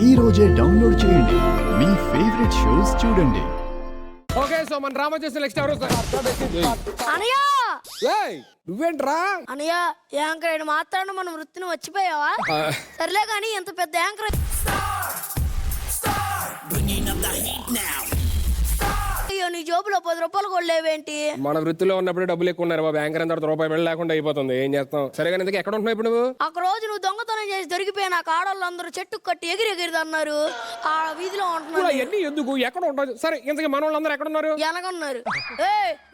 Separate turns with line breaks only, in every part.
ఈ రోజే డౌన్లోడ్ చేయండి. మీ ఫేవరెట్ షోస్ చూడండి.
ఓకే సో మన డ్రామా చేసిన నెక్స్ట్ ఎవరు
అనయ్య
నువ్వేంట్రా
అనయ్య యాంకర్ మాత్రాన మనం వృత్తిని వచ్చిపోయావా? సర్లే కానీ ఎంత పెద్ద యాంకర్ అయ్యో నీ జోబులో 10 రూపాయలు కొడలేవేంటి?
మన వృత్తిలో ఉన్నప్పుడు డబ్బులు ఎక్కువ ఉన్నారు బాబు. యాంకర్ తర్వాత రూపాయి వెళ్ళి లేకుండా అయిపోతుంది. ఏం చేస్తాం? సరే కానీ ఇంతకీ ఎక్కడ ఉంటున్నావు ఇప్పుడు నువ్వు?
ఒక రోజు నువ్వు దొంగతనం చేసి దొరికిపోయిన ఆడవాళ్ళందరూ చెట్టు కట్టి ఎగిరి అన్నారు. ఆ వీధిలో ఉంటున్నారు.
ఎన్ని ఎందుకు ఎక్కడ ఉంటావు? సరే ఇంతకీ మన వాళ్ళందరూ ఎక్కడ ఉన్నారు?
ఎనగన్నారు.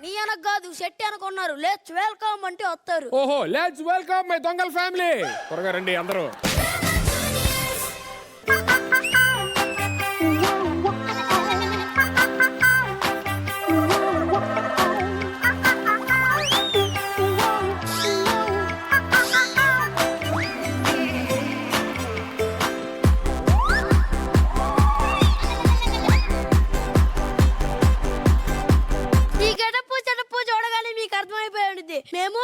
నీ వెనక కాదు చెట్టు అనుకున్నారు. లెట్స్ వెల్కమ్ అంటే వస్తారు.
ఓహో లెట్స్ వెల్కమ్ మై దొంగల ఫ్యామిలీ. త్వరగా రండి అందరూ.
మేము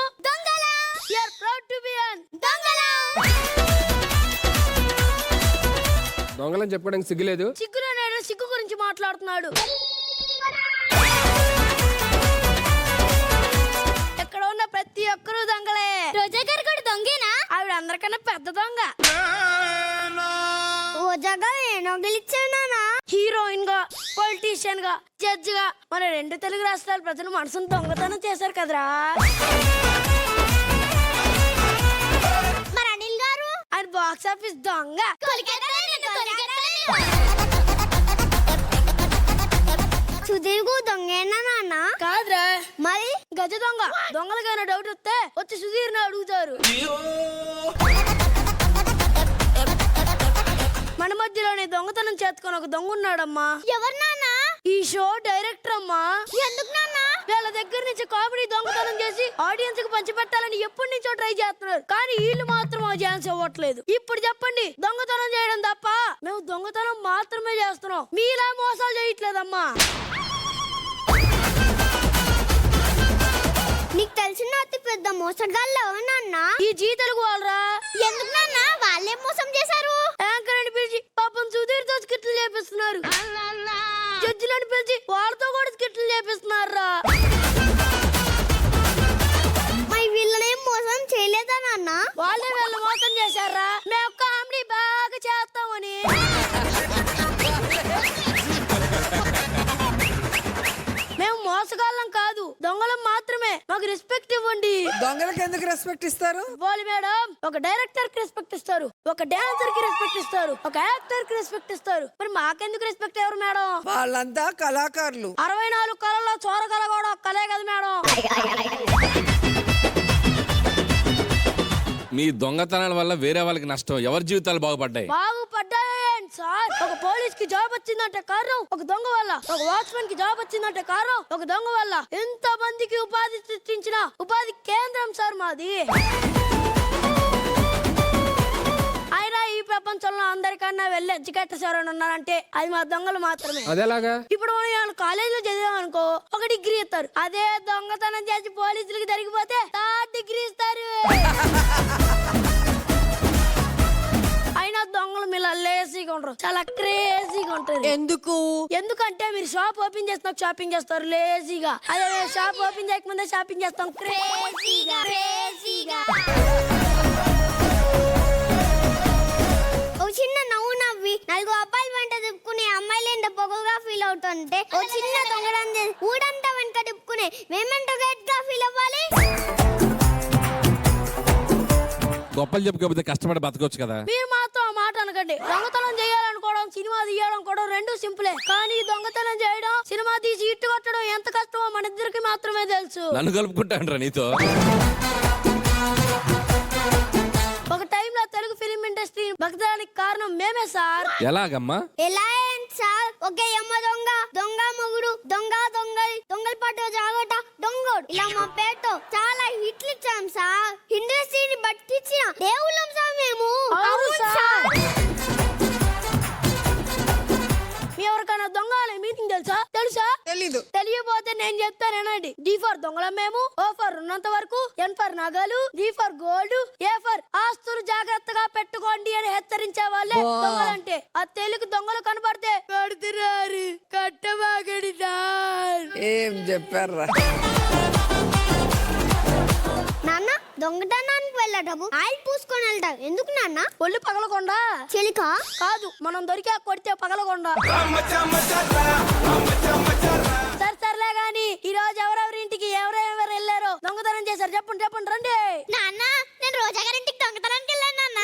దొంగలని చెప్పుకోవడానికి సిగ్గులేదు.
సిగ్గు గురించి మాట్లాడుతున్నాడు. ఎక్కడ ఉన్న ప్రతి ఒక్కరూ దొంగలే. రోజా గారు కూడా దొంగేనా? ఆవిడ అందరికన్నా పెద్ద దొంగ. హీరోయిన్ గా, పొలిటీషియన్ గా, జడ్జి గా మన 2 తెలుగు రాష్ట్రాల ప్రజలు మనసును దొంగతనం చేశారు కదరా. మరి అనిల్ గారు ఆయన బాక్స్ ఆఫీస్ దొంగ. సుధీర్ దొంగేనా నాన్న? కాదురా మరి గజ దొంగ. దొంగలకైనా డౌట్ వస్తే వచ్చి సుధీర్ని అడుగుతారు. మన మధ్యలోనే దొంగతనం చేతుకొని ఒక దొంగ ఉన్నాడమ్మా. ఎవరు నాన్న? ఈ షో డైరెక్టర్ అమ్మా. ఎందుకు నాన్న? వీళ్ళ దగ్గర నుంచి కామెడీ దొంగతనం చేసి ఆడియన్స్ కి పంచిపెట్టాలని ఎప్పటి నుంచో ట్రై చేస్తున్నారు. కానీ వీళ్ళు మాత్రం ఆ ఛాన్స్ ఇవ్వట్లేదు. ఇప్పుడు చెప్పండి, దొంగతనం చేయడం తప్ప? మేము దొంగతనం మాత్రమే చేస్తున్నాం, మీలా మోసాలు చేయట్లేదమ్మా.
నీకు తెలిసిన అతి పెద్ద మోసగాళ్ళు నాన్న
ఈ జీ తెలుగు వాళ్ళరా.
ఎందుకు నాన్న? వాళ్ళే మోసం చేశారు.
యాంకర్ అని పిలిచి పాపం సుధీర్ తో స్కిట్లు చేపిస్తున్నారు. జడ్జిలను పిలిచి వాళ్ళతో కూడా స్కిట్లు చేపిస్తున్నారా.
మరి వీళ్ళనేం మోసం చేయలేదా నాన్న?
వాళ్ళే వీళ్ళు మోసం చేశారా? మేము కామెడీ బాగా చేస్తామని. మేము మోసగాళ్ళం కాదు, దొంగలం మాత్రమే. మాకు రెస్పెక్ట్ ఇవ్వండి.
దొంగలకు ఎందుకు రెస్పెక్ట్ ఇస్తారు?
పోలి మేడం, ఒక డైరెక్టర్ కి రెస్పెక్ట్ ఇస్తారు, ఒక డాన్సర్ కి రెస్పెక్ట్ ఇస్తారు, ఒక యాక్టర్ కి రెస్పెక్ట్ ఇస్తారు. మరి మాకెందుకు రెస్పెక్ట్ ఎవరు మేడం?
వాళ్ళంతా కళాకారులు.
64 కళల్లో చోర కళ కూడా ఒక కళే కదా మేడం.
మీ దొంగతనాల వల్ల వేరే వాళ్ళకి నష్టం, ఎవరి జీవితాలు బాగుపడ్డాయి?
బాగుపడ్డాయండి సార్. ఒక పోలీస్ కి జాబ్ వచ్చిందంటే కారణం ఒక దొంగ వల్ల. ఒక వాచ్మెన్ కి జాబ్ వచ్చిందంటే కారణం ఒక దొంగ వల్ల. ఎంత మందికి ఉపాధి సృష్టించిన ఉపాధి కేంద్రం సార్ మాది. అయినా ఈ ప్రపంచంలో అందరికన్నా వెళ్ళి ఎడ్యుకేటర్స్ ఎవరైనా ఉన్నారంటే అది మా దొంగలు మాత్రమే.
అదేలాగా?
ఇప్పుడు మనం కాలేజీలో చదివామనుకో ఒక డిగ్రీ ఇస్తారు. అదే దొంగతనం చేసి పోలీసులకి జరిగిపోతే 3rd డిగ్రీ ఇస్తారు. అయినా దొంగలు మీరు లేజీగా ఉంటారు, చాలా క్రేజీగా ఉంటారు. ఎందుకంటే మీరు షాప్ ఓపెన్ చేస్తాం షాపింగ్ చేస్తారు లేజీగా. అదే షాప్ ఓపెన్ చేయకముందే షాపింగ్ చేస్తాం క్రేజీగా.
చిన్న నవ్వు నవ్వి 4 అబ్బాయిలు వెంట తిప్పుకునే అమ్మాయిలు ఎంత పొగగా ఫీల్ అవుతుంటే ఓ చిన్న దొంగడం చేసి ఊడంతా వెంట తిప్పుకునే మేమెంత గట్టిగా ఫీల్ అవ్వాలి.
గొప్పలు చెప్పుకోకపోతే కష్టపడి బతకొచ్చు కదా.
మీరు మాత్రం ఆ మాట అనకండి. దొంగతనం చేయాలనుకోవడం, సినిమా తీయాలనుకోవడం 2 సింపులే. కానీ దొంగతనం చేయడం, సినిమా తీసి ఇట్టు కొట్టడం ఎంత కష్టమో మన ఇద్దరికి మాత్రమే తెలుసు.
నన్ను కలుపుకుంటాండ్రా నీతో.
ఒక టైంలో తెలుగు ఫిలిం ఇండస్ట్రీ బతకడానికి కారణం మేమే సార్.
ఎలాగమ్మా?
ఎలా సార్? ఒకే యమ్మ దొంగ, దొంగ మొగుడు, దొంగ దొంగలు, దొంగల పాటు జాగట, దొంగోడు, ఇలా మా పేరుతో చాలా హిట్లు ఇచ్చాం సార్. ఇండస్ట్రీని బతికించిన దేవుళ్ళం సార్ మేము.
అవును సార్. మీ ఎవరికైనా దొంగ అనే మీనింగ్ తెలుసా?
తెలీదు.
తెలియపోతే నేను చెప్తానేనండి. డి ఫర్ దొంగలమేము, ఓ ఫర్ ఉన్నంత వరకు, ఎన్ ఫర్ నగలు, G for gold, A for ఆస్తులు జాగ్రత్తగా పెట్టుకోండి అని హెచ్చరించే వాళ్ళే దొంగలంటే. ఆ తెలుగు దొంగలు కనబడితే పెడుతున్నారు కట్టబాగడి సార్.
ఏం చెప్పారా?
నాన్న దొంగతనానికి వెళ్ళటము ఆయిల్ పూసుకొని వెళ్తావు ఎందుకు నాన్న?
ఒళ్ళు పగలకుండా
చెలికా
కాదు, మనం దొరికా కొడితే పగలకుండా. సర్లే గాని ఈ రోజు ఎవరెవరి ఇంటికి ఎవరెవరు వెళ్ళారో దొంగతనం చేశారు చెప్పండి చెప్పండి రండి.
నాన్న నేను రోజా గారింటికి దొంగతనానికి వెళ్ళాను నాన్న.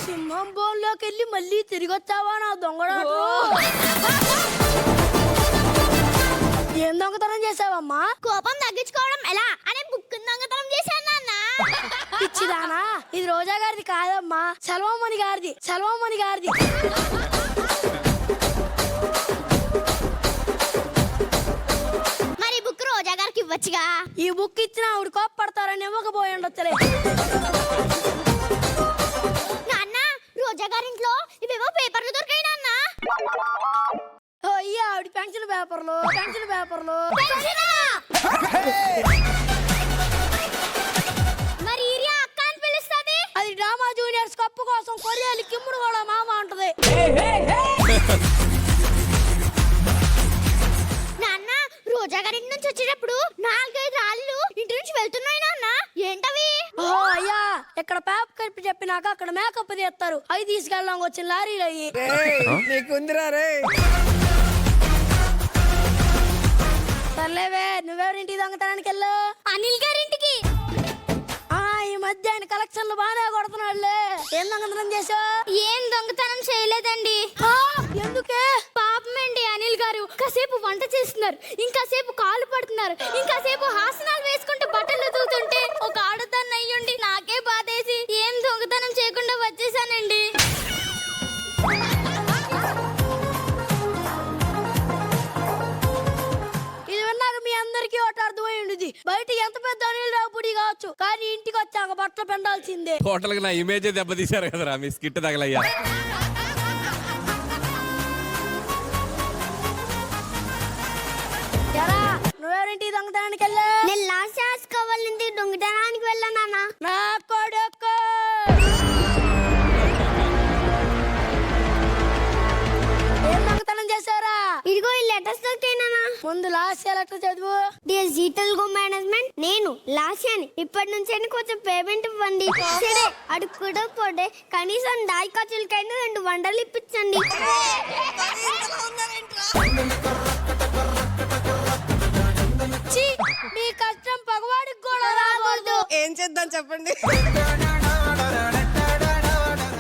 సింహం బోన్లోకి వెళ్ళి మళ్ళీ తిరిగి వచ్చావా నా దొంగడాటు? ఏం దొంగతనం చేసావమ్మా?
కోపం తగ్గించుకోవడం ఎలా అనే బుక్ దొంగతనం చేశాను నాన్న.
పిచ్చిదానా, ఇది రోజా గారిది కాదమ్మా, సెల్వమ్మని గారిది, సెల్వమ్మని గారిది.
మరి బుక్ రోజా గారికి ఇవ్వచ్చుగా.
ఈ బుక్ ఇచ్చిన ఆవిడ కోప్పడతారని ఇవ్వకపోయి ఉండొచ్చలే.
నాన్న రోజా గారింట్లో ఇవేవో పేపర్లు దొరికాయి నాన్న.
అయ్యా ఆవిడ పెన్సిల్ పేపర్లు, పెన్సిల్ పేపర్లు.
మరి ఈరియా అక్క అని పిలుస్తుంది.
అది డ్రామా జూనియర్స్ కప్పు కోసం కొరియాలి కిమ్ముడు కూడా మామ అంటది.
నాన్న రోజా గారింటి నుంచి వచ్చేటప్పుడు 4-5 రాళ్ళు ఇంటి నుంచి వెళ్తున్నాయి నాన్న. ఏంటవి?
ఓ అయ్యా, ఇక్కడ పేపర్ కలిపి చెప్పినాక అక్కడ మేకప్ తీస్తారు. అవి తీసుకెళ్ళడం వచ్చిన లారీలు అయ్యి.
నీకుందిరా రే.
సర్లేవే, నువ్వెవరింటికి దొంగతనానికి వెళ్ళు?
అనిల్ గారింటికి.
ఈ మధ్య ఆయన కలెక్షన్లు బాగానే కొడుతున్నాడులే. ఏం దొంగతనం చేసావు?
ఏం దొంగతనం చేయలేదండి.
ఎందుకే?
పాపమండి అనిల్ గారు కాసేపు వంట చేస్తున్నారు, ఇంకాసేపు కాలు పడుతున్నారు, ఇంకాసేపు హాసనాలు వేసుకుంటూ బట్టలు ఉతుకుతుంటే ఒక ఆడదాన్ని అయ్యుండి నాకే బాధేసి ఏం దొంగతనం చేయకుండా వచ్చేసానండి.
ఇది విన్నాక మీ అందరికీ ఒకటి అర్థమై ఉండేది. బయట ఎంత పెద్ద అనిల్ రావుడి కావచ్చు, కానీ ఇంటికి వచ్చాక బట్టలు పెండాల్సిందే.
టోటల్ గా నా ఇమేజ్ దెబ్బతీశారు కదరా మీ స్కిట్ తగలయ్యా.
ఎరా, నువ్వెవరింటికి దొంగతనానికి వెళ్ళా?
నేను లాస్ట్ హాస్ కావాలంటే దొంగతనానికి వెళ్ళానా?
నా కొడుకు ఏం దొంగతనం చేశారా?
ఇదిగో ఈ లెటర్స్ దొరికాయినా.
ముందు లాస్ట్ లెటర్ చదువు.
డియర్ జీటల్ గో మేనేజ్మెంట్, నేను లాస్యాని ఇప్పటి నుంచి కొంచెం పేమెంట్ ఇవ్వండి. సరే అడుగుడు పోతే కనీసం దాయి ఖర్చులకైనా 2 వండలు ఇప్పించండి.
ఛీ, మీ కష్టం పగవాడికి కూడా రాకూడదు.
ఏం చేద్దాం చెప్పండి.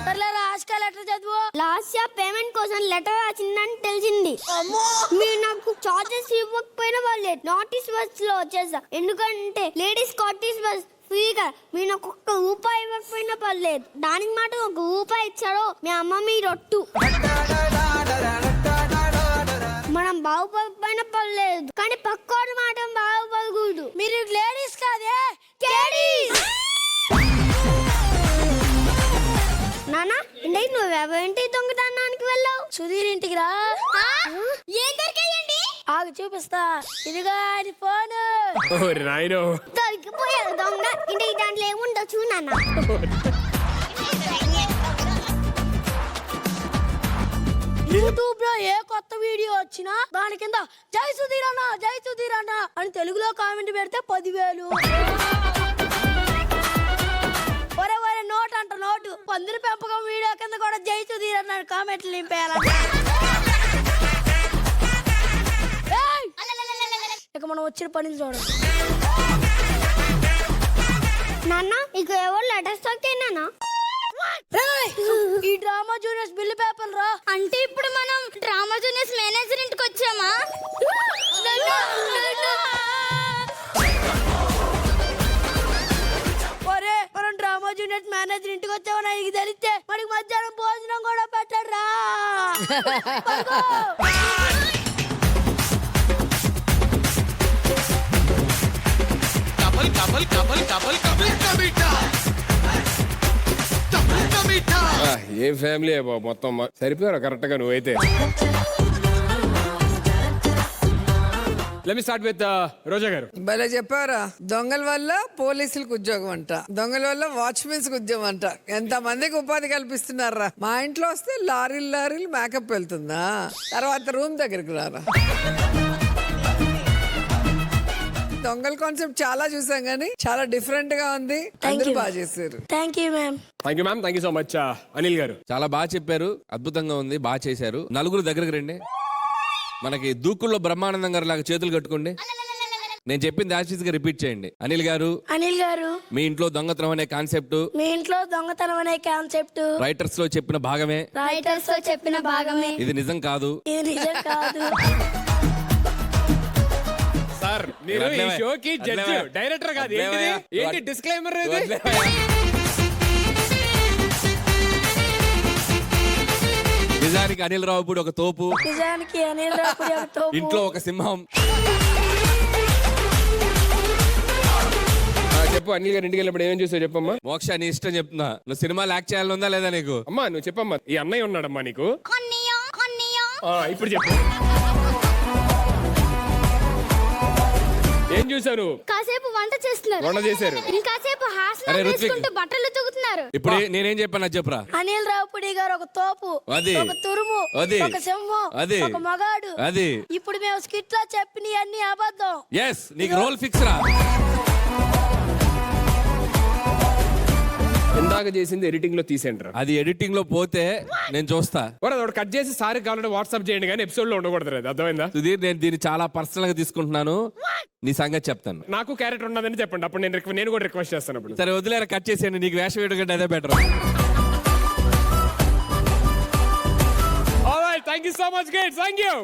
సర్లే లాస్ట్ లెటర్ చదువు.
లాస్యా పేమెంట్ కోసం లెటర్ రాసిందని తెలిసింది. మీరు నాకు చార్జెస్ ఇవ్వకపోయినా వాళ్ళే నోటీస్ బస్ లో వచ్చేసా. ఎందుకంటే లేడీస్ కాటేజ్ బస్ ఫ్రీగా. మీరు నాకు 1 రూపాయి ఇవ్వకపోయినా పర్లేదు. దానికి మాట 1 రూపాయి ఇచ్చారో మీ అమ్మ మీ రొట్టు. మనం బాగుపడిపోయినా పర్లేదు, కానీ పక్కోడు మాట బాగుపడకూడదు.
మీరు లేడీస్ కాదే,
నానా ఇంటికి నువ్వెవరింటి దొంగతనానికి వెళ్ళావు?
సుధీర్ ఇంటికి రా.
ఏం దొరికాయండి?
ఆగు చూపిస్తా. ఇదిగా అది ఫోన్.
నాయనో
దొరికిపోయారు దొంగ. ఇంటికి దాంట్లో ఏముండో చూ నాన్న.
యూట్యూబ్ లో ఏ కొత్త వీడియో వచ్చినా దాని కింద జై సుధీర్ అన్న, జై సుధీర్ అన్న అని తెలుగులో కామెంట్ పెడితే 10,000. ఒరే ఒరే నోట్ అంట నోటు. పందుల పెంపకం వీడియో కింద కూడా జై సుధీర్ అన్న కామెంట్లు నింపేయాలంట. ఏయ్! ఇక మనం వచ్చిన పని చూడండి.
నాన్న ఇక ఎవరు లెటర్స్ దొరికాయినా?
ఏయ్! ఈ డ్రామా జూనియర్స్ బిల్లు పేపర్ రా.
అంటే ఇప్పుడు మనం డ్రామా జూనియర్స్ మేనేజర్ ఇంటికి వచ్చామా?
ఒరే మనం డ్రామా జూనియర్స్ మేనేజర్ ఇంటికి వచ్చామని నీకు తెలిస్తే మనకి మధ్యాహ్నం భోజనం కూడా పెట్టాడు రా.
ఏం ఫ్యామిలీ మొత్తం సరిపోయారా కరెక్ట్ గా నువ్వైతే. లెట్ మీ స్టార్ట్ విత్ రోజా గారు.
భలే చెప్పారా. దొంగల వల్ల పోలీసులకు ఉద్యోగం అంట, దొంగల వల్ల వాచ్మెన్స్ కి ఉద్యోగం అంట. ఎంత మందికి ఉపాధి కల్పిస్తున్నారా. మా ఇంట్లో వస్తే లారీలు మేకప్ వెళ్తుందా, తర్వాత రూమ్ దగ్గరికి రారా. దొంగల కాన్సెప్ట్ చాలా చూసాం కానీ చాలా డిఫరెంట్ గా ఉంది. అందరూ బాగా చేశారు.
Thank you ma'am.
Thank you ma'am, thank you so much. Anil గారు
చాలా బాగా చెప్పారు, అద్భుతంగా ఉంది, బాగా చేశారు. నలుగురు దగ్గరకు రండి. మనకి దూకుల్లో బ్రహ్మానందం గారు లాగా చేతులు కట్టుకోండి. నేను చెప్పింది యాజ్ గా రిపీట్ చేయండి. అనిల్ గారు,
అనిల్ గారు,
మీ ఇంట్లో దొంగతనం అనే కాన్సెప్ట్
మీ ఇంట్లో దొంగతనం అనే కాన్సెప్ట్
రైటర్స్ లో చెప్పిన భాగమే.
రైటర్స్ తో చెప్పిన భాగమే.
ఇది నిజం కాదు.
ఇది నిజం కాదు.
సార్ మీరు ఈ షోకి జడ్జ్, డైరెక్టర్ కాదు. ఏంటిది? ఏంటి డిస్క్లైమర్ ఇది?
నిజానికి అనిల్ రావుపూడి ఒక తోపు,
నిజానికి అనిల్ రావుపూడి ఒక తోపు.
ఇంట్లో ఒక సింహం.
చెప్పు అనిల్ గారు, ఇంటికి వెళ్ళినప్పుడు ఏమేం చూసావు చెప్పమ్మా.
మోక్ష నీ ఇష్టం చెప్తున్నా. నువ్వు సినిమాలు యాక్ట్ చేయాలనుందా లేదా నీకు?
అమ్మా నువ్వు చెప్పమ్మా. ఈ అన్నయ్య ఉన్నాడమ్మా నీకు. ఇప్పుడు చెప్పు ఏం చూసారు?
కాసేపు వంట చేస్తున్నారు,
వంట చేశారు.
ఇంకాసేపు
అరే
హాస్టల్
రుత్విక్.
చేసుకుంటూ బట్టలు తొగుతున్నారు.
ఇప్పుడు నేనేం చెప్పాను అది చెప్పురా.
అనిల్ రావుపూడి గారు ఒక తోపు,
అది.
ఒక తురుము,
అది.
ఒక సింహం,
అది.
ఒక మగాడు.
అది
ఇప్పుడు మేము స్కిట్ లో చెప్పిన అన్ని అబద్ధం.
ఎస్, నీకు రోల్ ఫిక్స్ రా.
ఇందాక చేసింది ఎడిటింగ్ లో తీసేంటారు.
అది ఎడిటింగ్ లో పోతే నేను చూస్తా.
ఒకటి కట్ చేసి సార్ కావాలంటే వాట్సాప్ చేయండి, కానీ ఎపిసోడ్ లో ఉండకూడదు. అది అర్థమైందా?
సుధీర్, నేను దీన్ని చాలా పర్సనల్ గా తీసుకుంటున్నాను. నీ సంగతి చెప్తాను.
నాకు క్యారెక్టర్ ఉన్నదని చెప్పండి, అప్పుడు నేను కూడా రిక్వెస్ట్ చేస్తాను. అప్పుడు
సరే వదిలేరా, కట్ చేసేయండి. నీకు వేషం వేయడం కంటే అదే better.
Alright, thank you so much guys, thank you.